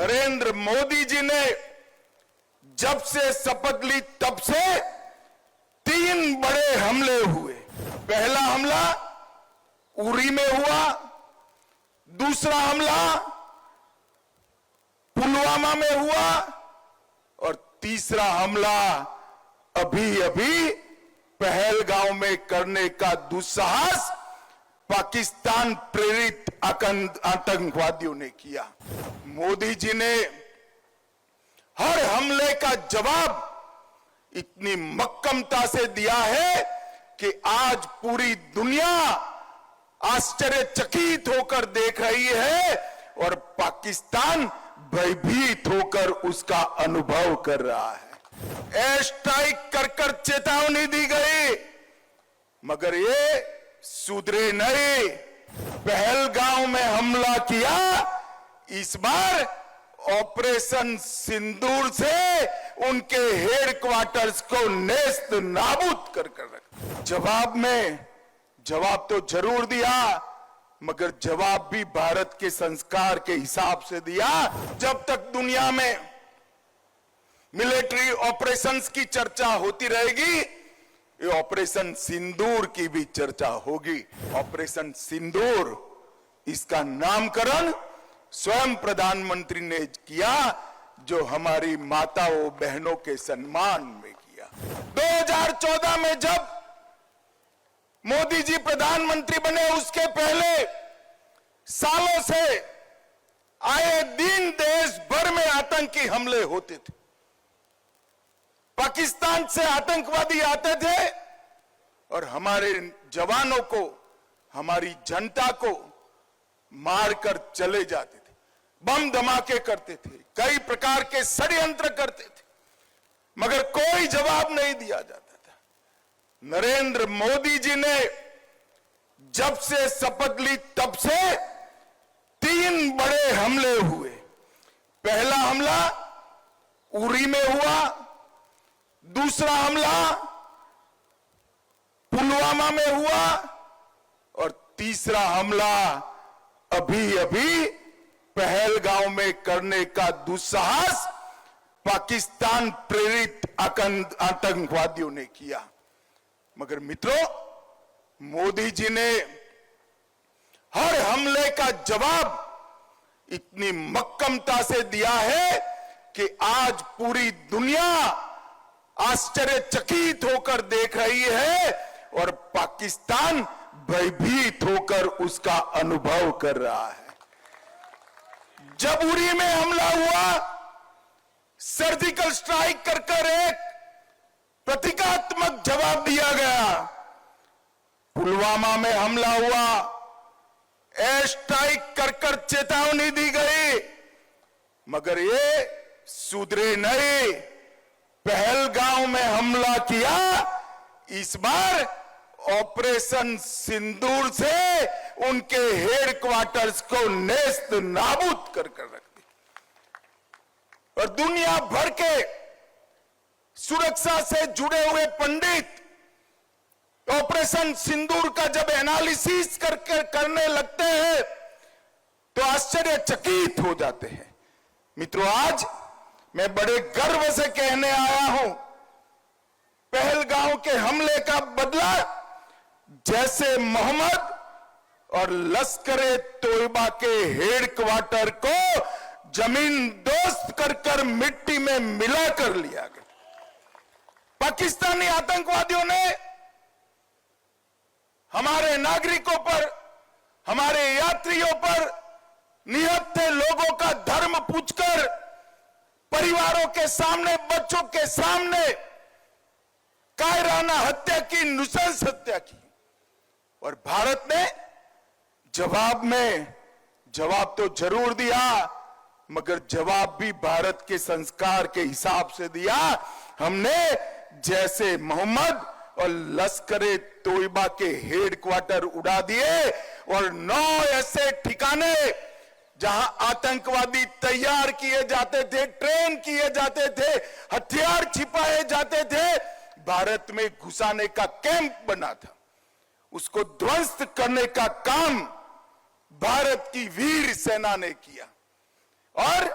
नरेंद्र मोदी जी ने जब से शपथ ली तब से 3 बड़े हमले हुए। पहला हमला उरी में हुआ, दूसरा हमला पुलवामा में हुआ और तीसरा हमला अभी अभी पहलगांव में करने का दुस्साहस पाकिस्तान प्रेरित आतंकवादियों ने किया। मोदी जी ने हर हमले का जवाब इतनी मक्कमता से दिया है कि आज पूरी दुनिया आश्चर्यचकित होकर देख रही है और पाकिस्तान भयभीत होकर उसका अनुभव कर रहा है। एयर स्ट्राइक कर कर चेतावनी दी गई मगर ये सुधरे नहीं। पहलगांव में हमला किया, इस बार ऑपरेशन सिंदूर से उनके हेडक्वार्टर्स को नेस्त नाबूद कर रखा। जवाब तो जरूर दिया मगर जवाब भी भारत के संस्कार के हिसाब से दिया। जब तक दुनिया में मिलिट्री ऑपरेशंस की चर्चा होती रहेगी, ये ऑपरेशन सिंदूर की भी चर्चा होगी। ऑपरेशन सिंदूर, इसका नामकरण स्वयं प्रधानमंत्री ने किया, जो हमारी माताओं बहनों के सम्मान में किया। 2014 में जब मोदी जी प्रधानमंत्री बने, उसके पहले सालों से आए दिन देश भर में आतंकी हमले होते थे। पाकिस्तान से आतंकवादी आते थे और हमारे जवानों को, हमारी जनता को मारकर चले जाते थे, बम धमाके करते थे, कई प्रकार के षड्यंत्र करते थे मगर कोई जवाब नहीं दिया जाता था। नरेंद्र मोदी जी ने जब से शपथ ली तब से 3 बड़े हमले हुए। पहला हमला उरी में हुआ, दूसरा हमला पुलवामा में हुआ और तीसरा हमला अभी अभी पहलगांव में करने का दुस्साहस पाकिस्तान प्रेरित आतंकवादियों ने किया। मगर मित्रों, मोदी जी ने हर हमले का जवाब इतनी मक्कमता से दिया है कि आज पूरी दुनिया आश्चर्यचकित होकर देख रही है और पाकिस्तान भयभीत होकर उसका अनुभव कर रहा है। जब उरी में हमला हुआ, सर्जिकल स्ट्राइक कर एक प्रतीकात्मक जवाब दिया गया। पुलवामा में हमला हुआ, एयर स्ट्राइक कर चेतावनी दी गई मगर ये सुधरे नहीं। पहलगांव में हमला किया, इस बार ऑपरेशन सिंदूर से उनके हेडक्वार्टर्स को नेस्त नाबूद कर रख दी और दुनिया भर के सुरक्षा से जुड़े हुए पंडित ऑपरेशन सिंदूर का जब एनालिसिस करने लगते हैं तो आश्चर्यचकित हो जाते हैं। मित्रों, आज मैं बड़े गर्व से कहने आया हूं, पहलगांव के हमले का बदला जैसे मोहम्मद और लश्कर-ए तोयबा के हेडक्वार्टर को जमीन दोस्त कर मिट्टी में मिला कर लिया गया। पाकिस्तानी आतंकवादियों ने हमारे नागरिकों पर, हमारे यात्रियों पर, निहत्थे लोगों का धर्म पूछकर, परिवारों के सामने, बच्चों के सामने कायराना हत्या की, नृशंस हत्या की और भारत ने जवाब तो जरूर दिया मगर जवाब भी भारत के संस्कार के हिसाब से दिया। हमने जैसे मोहम्मद और लश्कर-ए तोयबा के हेडक्वार्टर उड़ा दिए और 9 ऐसे ठिकाने जहां आतंकवादी तैयार किए जाते थे, ट्रेन किए जाते थे, हथियार छिपाए जाते थे, भारत में घुसाने का कैंप बना था, उसको ध्वस्त करने का काम भारत की वीर सेना ने किया और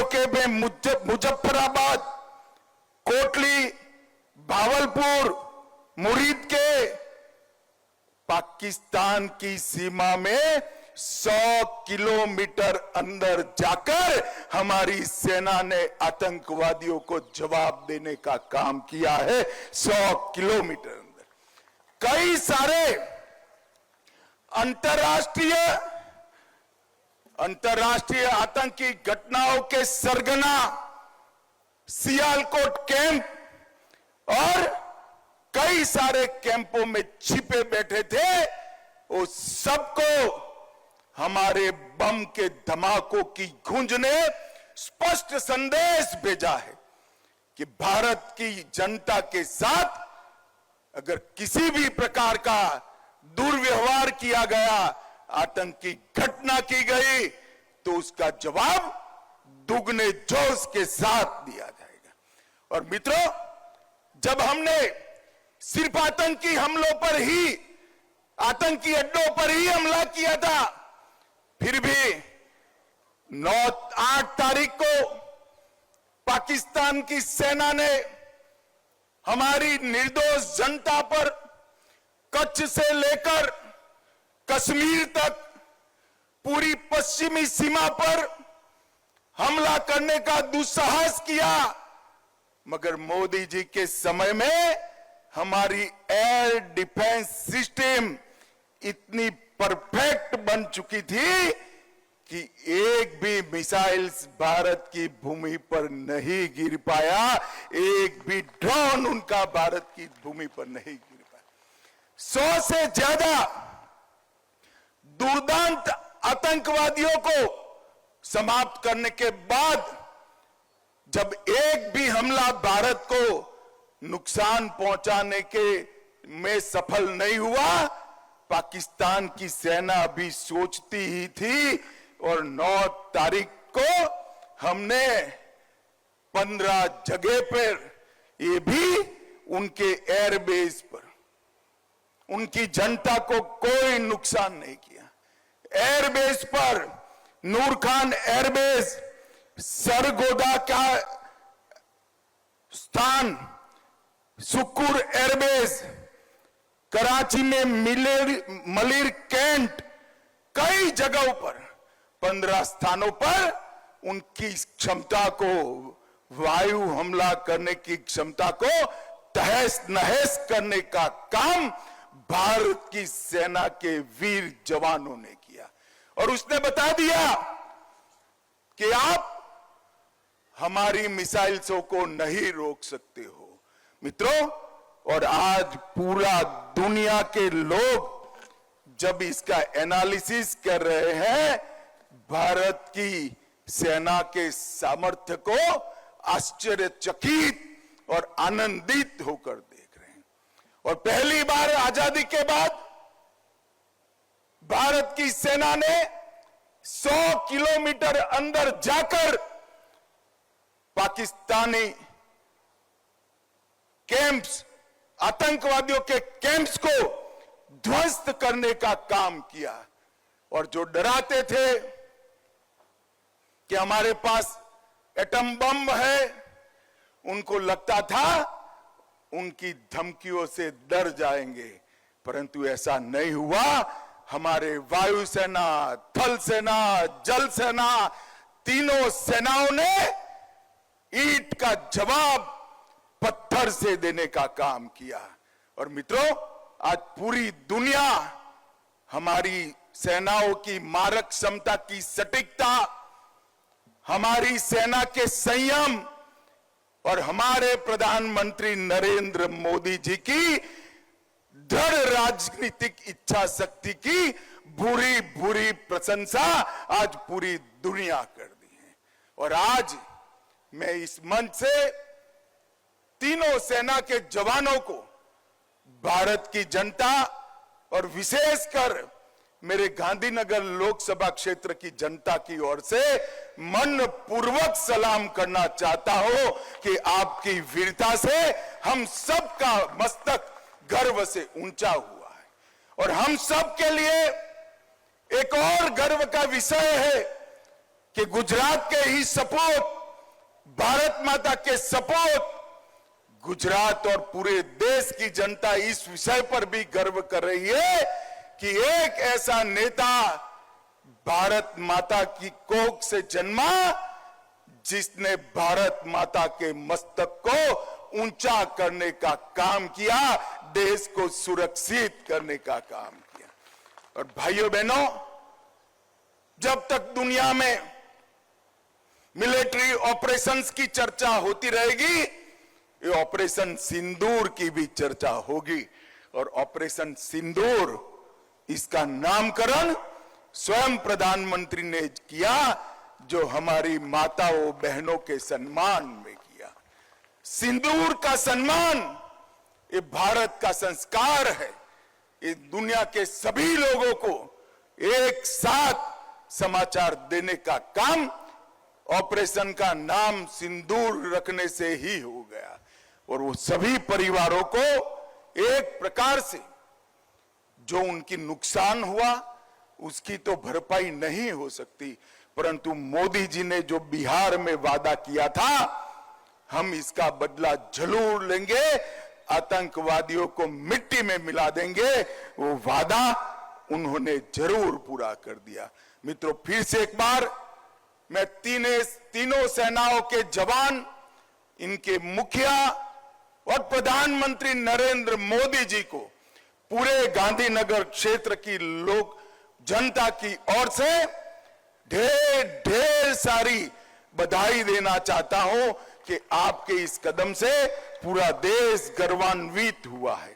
पीओके में मुजफ्फराबाद, कोटली, भावलपुर, मुरीद के पाकिस्तान की सीमा में 100 किलोमीटर अंदर जाकर हमारी सेना ने आतंकवादियों को जवाब देने का काम किया है। 100 किलोमीटर अंदर कई सारे अंतरराष्ट्रीय आतंकी घटनाओं के सरगना सियालकोट कैंप और कई सारे कैंपों में छिपे बैठे थे, वो सबको हमारे बम के धमाकों की गूंज ने स्पष्ट संदेश भेजा है कि भारत की जनता के साथ अगर किसी भी प्रकार का दुर्व्यवहार किया गया, आतंकी घटना की गई, तो उसका जवाब दुगने जोश के साथ दिया जाएगा। और मित्रों, जब हमने सिर्फ आतंकी हमलों पर ही, आतंकी अड्डों पर ही हमला किया था, फिर भी 8 तारीख को पाकिस्तान की सेना ने हमारी निर्दोष जनता पर कच्छ से लेकर कश्मीर तक पूरी पश्चिमी सीमा पर हमला करने का दुस्साहस किया, मगर मोदी जी के समय में हमारी एयर डिफेंस सिस्टम इतनी परफेक्ट बन चुकी थी कि एक भी मिसाइल्स भारत की भूमि पर नहीं गिर पाया, एक भी ड्रोन उनका भारत की भूमि पर नहीं गिर पाया। 100 से ज्यादा दुर्दांत आतंकवादियों को समाप्त करने के बाद जब एक भी हमला भारत को नुकसान पहुंचाने के में सफल नहीं हुआ, पाकिस्तान की सेना अभी सोचती ही थी। और 9 तारीख को हमने 15 जगह पर, ये भी उनके एयरबेस पर, उनकी जनता को कोई नुकसान नहीं किया। एयरबेस पर नूर खान एयरबेस, सरगोदा का स्थान, सुकुर एयरबेस, कराची में मलिर कैंट, कई जगहों पर 15 स्थानों पर उनकी क्षमता को, वायु हमला करने की क्षमता को तहस नहस करने का काम भारत की सेना के वीर जवानों ने किया। और उसने बता दिया कि आप हमारी मिसाइल्सों को नहीं रोक सकते हो। मित्रों, और आज पूरा दुनिया के लोग जब इसका एनालिसिस कर रहे हैं, भारत की सेना के सामर्थ्य को आश्चर्यचकित और आनंदित होकर देख रहे हैं। और पहली बार आजादी के बाद भारत की सेना ने 100 किलोमीटर अंदर जाकर पाकिस्तानी कैंप्स, आतंकवादियों के कैंप्स को ध्वस्त करने का काम किया। और जो डराते थे कि हमारे पास एटम बम है, उनको लगता था उनकी धमकियों से डर जाएंगे, परंतु ऐसा नहीं हुआ। हमारे वायुसेना, थल सेना, जल सेना, तीनों सेनाओं ने ईंट का जवाब पत्थर से देने का काम किया। और मित्रों, आज पूरी दुनिया हमारी सेनाओं की मारक क्षमता की सटीकता, हमारी सेना के संयम और हमारे प्रधानमंत्री नरेंद्र मोदी जी की दृढ़ राजनीतिक इच्छा शक्ति की बुरी बुरी प्रशंसा आज पूरी दुनिया कर दी है। और आज मैं इस मंच से तीनों सेना के जवानों को, भारत की जनता और विशेषकर मेरे गांधीनगर लोकसभा क्षेत्र की जनता की ओर से मन पूर्वक सलाम करना चाहता हूं कि आपकी वीरता से हम सब का मस्तक गर्व से ऊंचा हुआ है। और हम सब के लिए एक और गर्व का विषय है कि गुजरात के ही सपूत, भारत माता के सपूत, गुजरात और पूरे देश की जनता इस विषय पर भी गर्व कर रही है कि एक ऐसा नेता भारत माता की कोख से जन्मा जिसने भारत माता के मस्तक को ऊंचा करने का काम किया, देश को सुरक्षित करने का काम किया। और भाइयों बहनों, जब तक दुनिया में मिलिट्री ऑपरेशंस की चर्चा होती रहेगी, ये ऑपरेशन सिंदूर की भी चर्चा होगी। और ऑपरेशन सिंदूर, इसका नामकरण स्वयं प्रधानमंत्री ने किया, जो हमारी माताओं बहनों के सम्मान में किया। सिंदूर का सम्मान ये भारत का संस्कार है। ये दुनिया के सभी लोगों को एक साथ समाचार देने का काम ऑपरेशन का नाम सिंदूर रखने से ही हो गया। और वो सभी परिवारों को एक प्रकार से जो उनकी नुकसान हुआ उसकी तो भरपाई नहीं हो सकती, परंतु मोदी जी ने जो बिहार में वादा किया था, हम इसका बदला जरूर लेंगे, आतंकवादियों को मिट्टी में मिला देंगे, वो वादा उन्होंने जरूर पूरा कर दिया। मित्रों, फिर से एक बार मैं तीनों सेनाओं के जवान, इनके मुखिया और प्रधानमंत्री नरेंद्र मोदी जी को पूरे गांधीनगर क्षेत्र की लोग जनता की ओर से ढेर ढेर सारी बधाई देना चाहता हूं कि आपके इस कदम से पूरा देश गर्वान्वित हुआ है।